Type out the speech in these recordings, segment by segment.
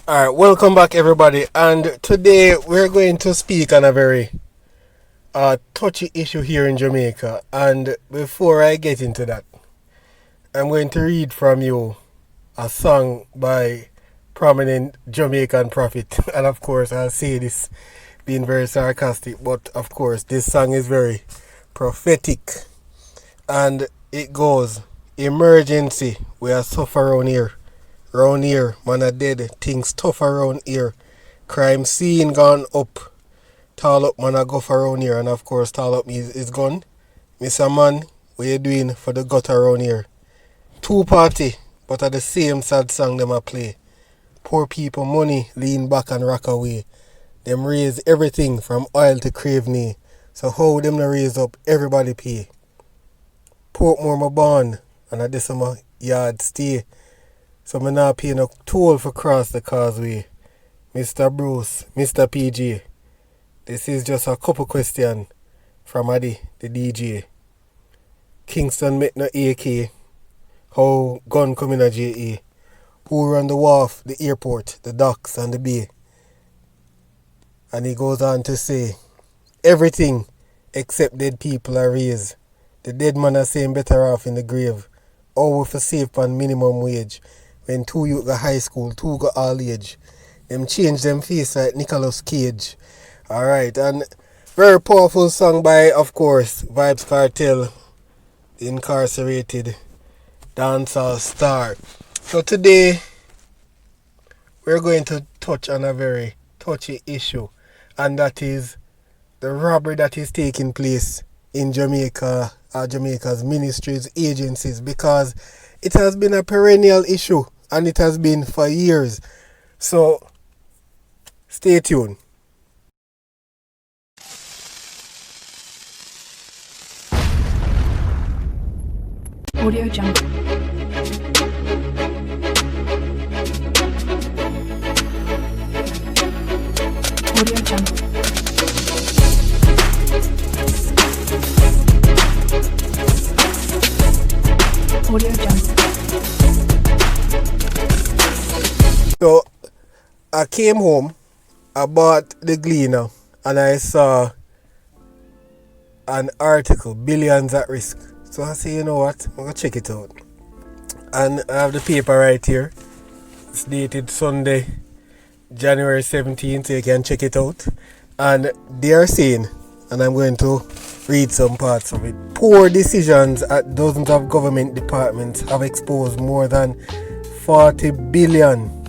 Alright, welcome back everybody. And today we're going to speak on a very touchy issue here in Jamaica. And before I get into that, I'm going to read from you a song by prominent Jamaican prophet. And of course, I'll say this being very sarcastic, but of course, this song is very prophetic. And it goes, emergency, we are suffer around here. Round here, man are dead, things tough around here. Crime scene gone up. Tall up man a go for around here, and of course tall up is gone. Mr. Man, what you doing for the gutter around here? Two party, but at the same sad song them a play. Poor people money, lean back and rock away. Them raise everything from oil to crave knee. So how them no raise up, everybody pay. Portmore my born, and at this my yard stay. So I'm not paying a toll for cross the causeway. Mr. Bruce, Mr. PG, this is just a couple question from Adi, the DJ. Kingston met no AK. How gun come in a JA? Who run the wharf, the airport, the docks and the bay? And he goes on to say, everything except dead people are raised. The dead man are saying better off in the grave. All with a safe on minimum wage. When two youth go high school, two go all age. Them change them face like Nicolas Cage. Alright, and very powerful song by, of course, Vybz Kartel, the incarcerated dancehall star. So today, we're going to touch on a very touchy issue. And that is the robbery that is taking place in Jamaica, Jamaica's ministries, agencies, because it has been a perennial issue. And it has been for years. So, stay tuned. Audio Jungle. Audio Jungle. Audio Jungle. So, I came home, I bought the Gleaner, and I saw an article, Billions at Risk. So I say, you know what, I'm going to check it out. And I have the paper right here. It's dated Sunday, January 17th, so you can check it out. And they are saying, and I'm going to read some parts of it. Poor decisions at dozens of government departments have exposed more than 40 billion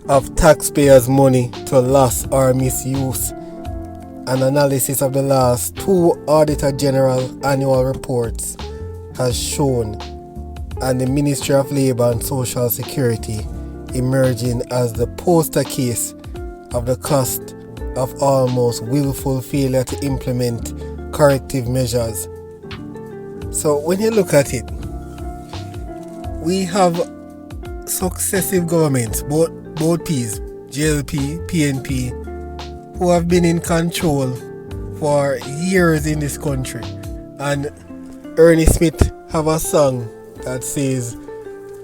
of taxpayers' money to loss or misuse. An analysis of the last two Auditor General annual reports has shown, and the Ministry of Labour and Social Security emerging as the poster case of the cost of almost willful failure to implement corrective measures. So when you look at it, we have successive governments, both P's, JLP, PNP, who have been in control for years in this country. And Ernie Smith have a song that says,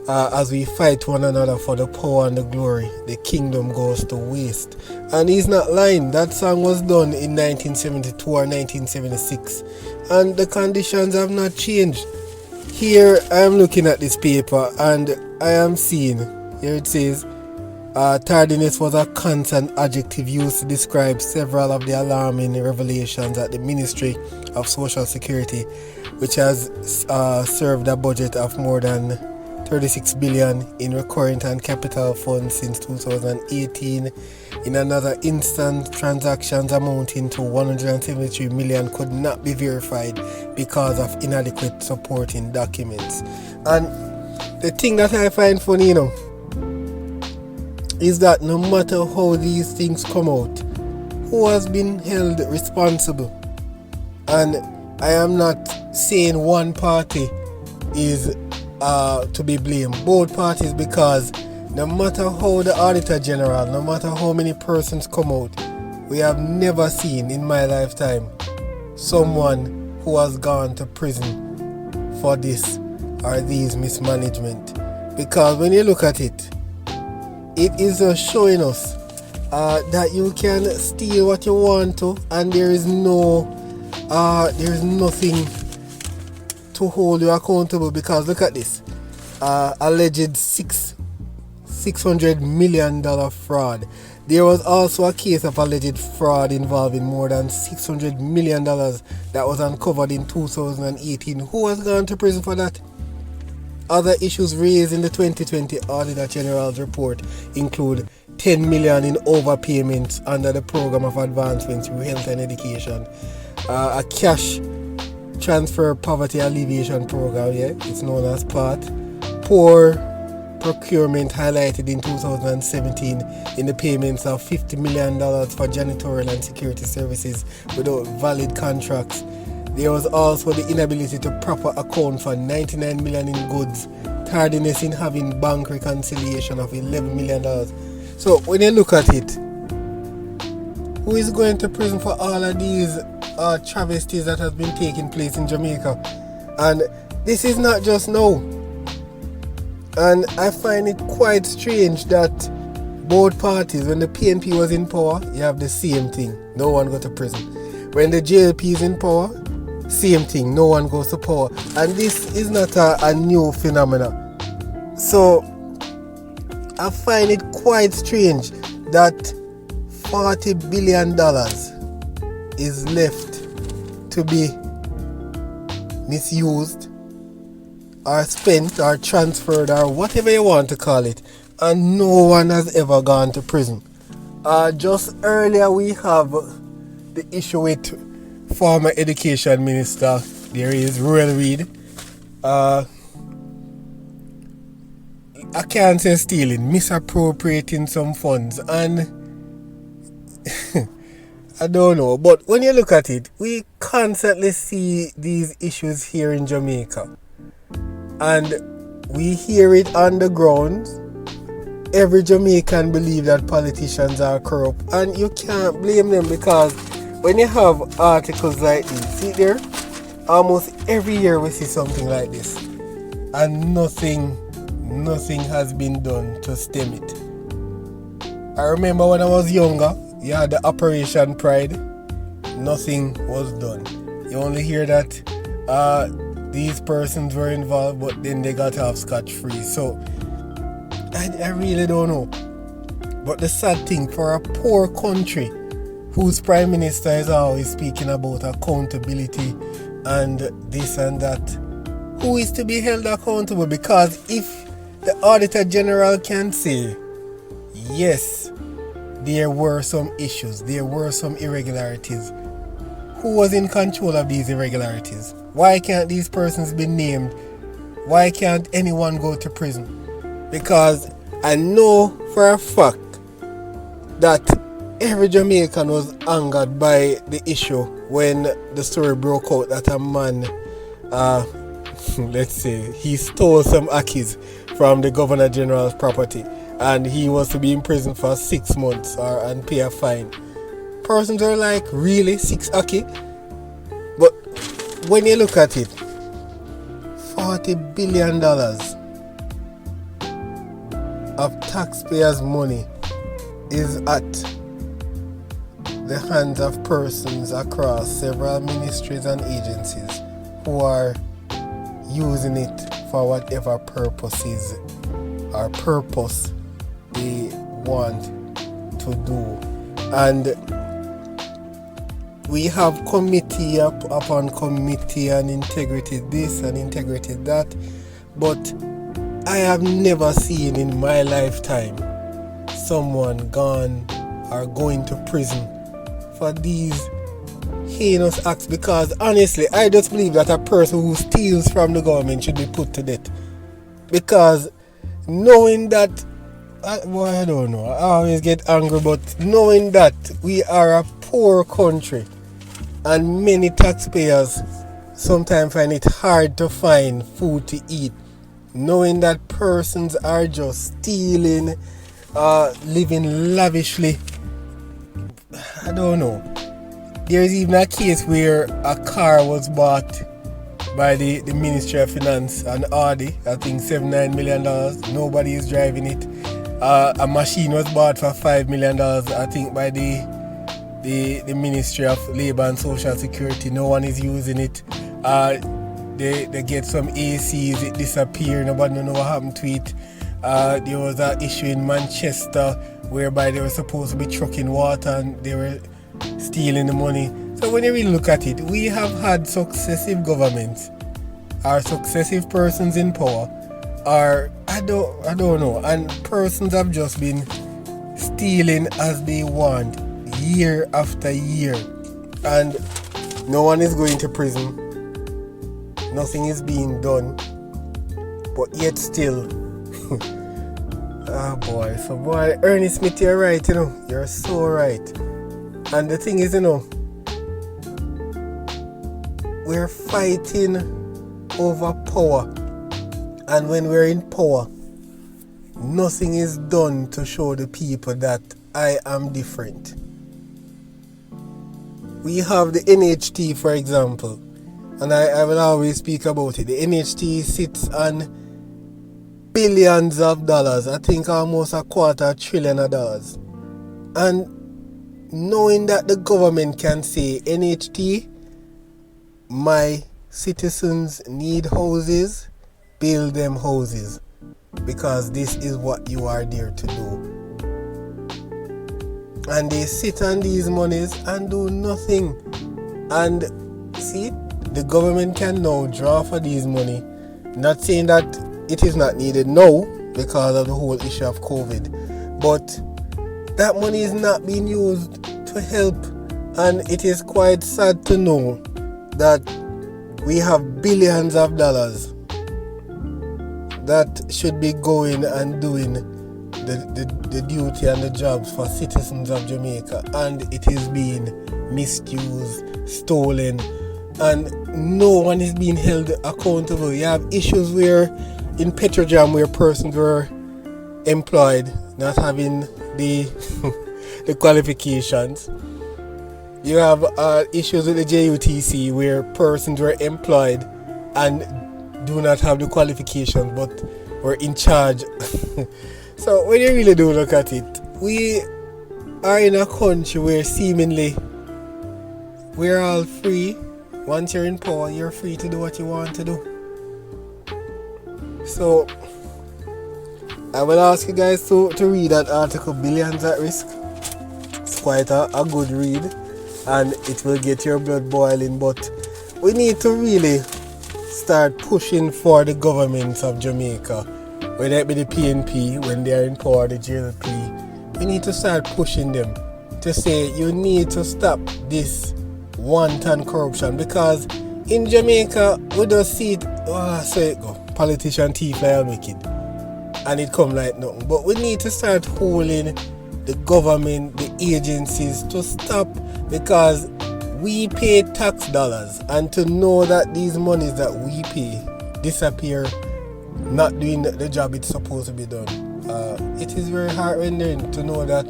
as we fight one another for the power and the glory, the kingdom goes to waste. And he's not lying. That song was done in 1972 or 1976. And the conditions have not changed. Here I am looking at this paper and I am seeing, here it says, tardiness was a constant adjective used to describe several of the alarming revelations at the Ministry of Social Security, which has served a budget of more than 36 billion in recurrent and capital funds since 2018. In another instance, transactions amounting to 173 million could not be verified because of inadequate supporting documents. And the thing that I find funny, is that no matter how these things come out, who has been held responsible? And I am not saying one party is to be blamed, both parties, because no matter how the Auditor General, no matter how many persons come out, we have never seen in my lifetime someone who has gone to prison for this or these mismanagement. Because when you look at it, it is showing us that you can steal what you want to, and there is nothing to hold you accountable, because look at this, alleged $600 million fraud. There was also a case of alleged fraud involving more than $600 million that was uncovered in 2018. Who has gone to prison for that? Other issues raised in the 2020 Auditor General's report include $10 million in overpayments under the Program of Advancement through Health and Education, a cash transfer poverty alleviation program, it's known as PAT, poor procurement highlighted in 2017 in the payments of $50 million for janitorial and security services without valid contracts. There was also the inability to proper account for $99 million in goods, tardiness in having bank reconciliation of $11 million. So when you look at it, who is going to prison for all of these travesties that has been taking place in Jamaica? And this is not just now. And I find it quite strange that both parties, when the PNP was in power, you have the same thing. No one goes to prison. When the JLP is in power, same thing. No one goes to power. And this is not a new phenomenon. So I find it quite strange that $40 billion is left to be misused or spent or transferred or whatever you want to call it, and no one has ever gone to prison. Just earlier we have the issue with former education minister, there is Ruel Reid. I can't say stealing, misappropriating some funds, and I don't know, but when you look at it, we constantly see these issues here in Jamaica, and we hear it on the ground. Every Jamaican believe that politicians are corrupt, and you can't blame them, because when you have articles like this, see there, almost every year we see something like this, and nothing has been done to stem it. I remember when I was younger, you had the Operation Pride, nothing was done. You only hear that these persons were involved, but then they got off scot-free. So I really don't know. But the sad thing, for a poor country whose prime minister is always speaking about accountability and this and that, who is to be held accountable? Because if the Auditor General can say, yes, there were some issues, there were some irregularities, who was in control of these irregularities? Why can't these persons be named? Why can't anyone go to prison? Because I know for a fact that every Jamaican was angered by the issue when the story broke out that a man, let's say, he stole some akis from the Governor General's property, and he was to be in prison for 6 months and pay a fine. Persons are like, really, 6 aki? But when you look at it, $40 billion of taxpayers' money is at the hands of persons across several ministries and agencies who are using it for whatever purposes or purpose they want to do. And we have committee upon committee and integrity this and integrity that, but I have never seen in my lifetime someone gone or going to prison for these heinous acts, because honestly I just believe that a person who steals from the government should be put to death, because knowing that I don't know, I always get angry, but knowing that we are a poor country and many taxpayers sometimes find it hard to find food to eat, knowing that persons are just stealing, living lavishly, I don't know. There's even a case where a car was bought by the Ministry of Finance, an Audi, I think $79 million. Nobody is driving it. A machine was bought for $5 million, I think, by the Ministry of Labour and Social Security. No one is using it. They get some ACs, it disappeared. Nobody know what happened to it. There was an issue in Manchester whereby they were supposed to be trucking water and they were stealing the money. So when you really look at it, we have had successive governments or successive persons in power, or I don't know, and persons have just been stealing as they want year after year, and no one is going to prison, nothing is being done, but yet still boy, Ernest Smith, you're right, you're so right. And the thing is, we're fighting over power, and when we're in power, nothing is done to show the people that I am different. We have the NHT, for example, and I will always speak about it. The NHT sits on billions of dollars, I think almost $250 billion. And knowing that the government can say, NHT, my citizens need houses, build them houses, because this is what you are there to do. And they sit on these monies and do nothing. And see, the government can now draw for these money. Not saying that it is not needed now because of the whole issue of COVID, but that money is not being used to help. And it is quite sad to know that we have billions of dollars that should be going and doing the duty and the jobs for citizens of Jamaica, and it is being misused, stolen, and no one is being held accountable. You have issues where in Petrojam where persons were employed not having the the qualifications. You have issues with the JUTC where persons were employed and do not have the qualifications but were in charge. So when you really do look at it, we are in a country where seemingly we're all free. Once you're in power, you're free to do what you want to do. So I will ask you guys to read that article, Billions at Risk. It's quite a good read and it will get your blood boiling, but we need to really start pushing for the governments of Jamaica, whether it be the PNP when they are in power, the JLP. We need to start pushing them to say you need to stop this wanton corruption, because in Jamaica we just see it, so it go, politician, thief, and wicked, and it come like nothing. But we need to start holding the government, the agencies to stop, because we pay tax dollars, and to know that these monies that we pay disappear not doing the job it's supposed to be done, it is very heartrending to know that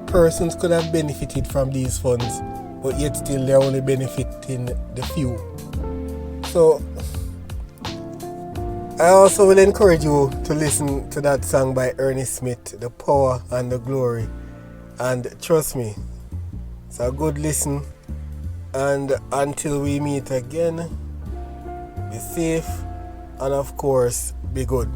persons could have benefited from these funds, but yet still they're only benefiting the few. So I also will encourage you to listen to that song by Ernest Smith, The Power and the Glory, and trust me, it's a good listen. And until we meet again, be safe and of course be good.